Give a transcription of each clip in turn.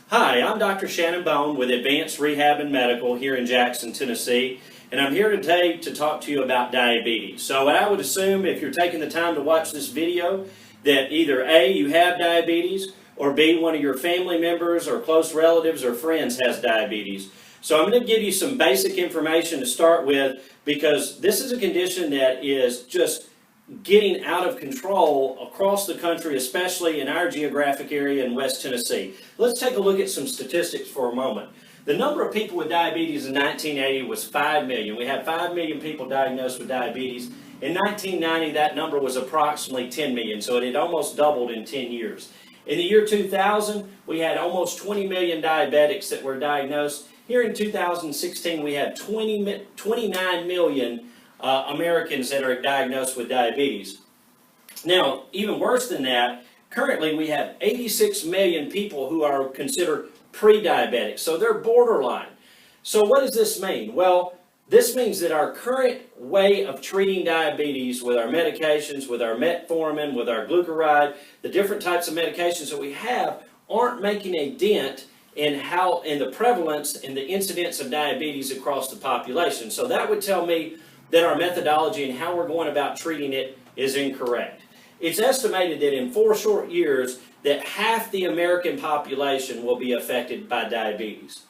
Hi, I'm Dr. Shannon Bone with Advanced Rehab and Medical here in Jackson, Tennessee, and I'm here today to talk to you about diabetes. So I would assume if you're taking the time to watch this video that either A, you have diabetes, or B, one of your family members or close relatives or friends has diabetes. So I'm going to give you some basic information to start with because this is a condition that is just getting out of control across the country, especially in our geographic area in West Tennessee. Let's take a look at some statistics for a moment. The number of people with diabetes in 1980 was 5 million. We had 5 million people diagnosed with diabetes. In 1990, that number was approximately 10 million, so it had almost doubled in 10 years. In the year 2000, we had almost 20 million diabetics that were diagnosed. Here in 2016, we had 29 million Americans that are diagnosed with diabetes. Now, even worse than that, currently we have 86 million people who are considered pre-diabetic, so they're borderline. So what does this mean? Well, this means that our current way of treating diabetes with our medications, with our metformin, with our glucaride, the different types of medications that we have aren't making a dent in the prevalence and the incidence of diabetes across the population. So that would tell me that our methodology and how we're going about treating it is incorrect. It's estimated that in 4 short years that half the American population will be affected by diabetes.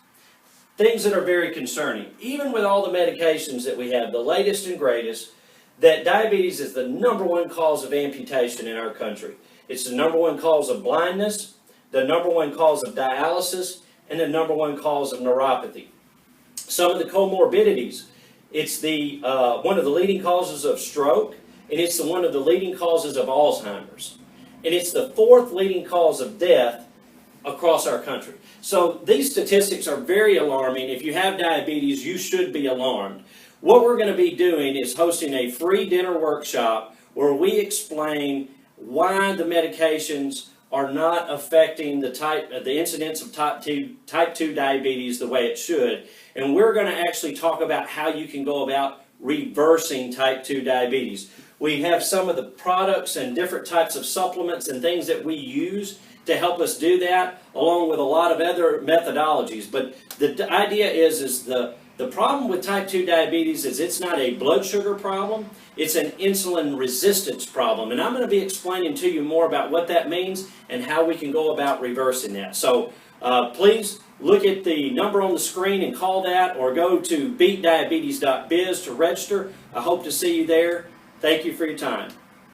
Things that are very concerning. Even with all the medications that we have, the latest and greatest, that diabetes is the #1 cause of amputation in our country. It's the #1 cause of blindness, the #1 cause of dialysis, and the #1 cause of neuropathy. Some of the comorbidities. It's one of the leading causes of stroke, and it's one of the leading causes of Alzheimer's. And it's the 4th leading cause of death across our country. So these statistics are very alarming. If you have diabetes, you should be alarmed. What we're going to be doing is hosting a free dinner workshop where we explain why the medications are not affecting the incidence of type 2 diabetes the way it should. And we're going to actually talk about how you can go about reversing type 2 diabetes. We have some of the products and different types of supplements and things that we use to help us do that, along with a lot of other methodologies. But the idea is the problem with type 2 diabetes is it's not a blood sugar problem, it's an insulin resistance problem. And I'm going to be explaining to you more about what that means and how we can go about reversing that. So please look at the number on the screen and call that, or go to beatdiabetes.biz to register. I hope to see you there. Thank you for your time.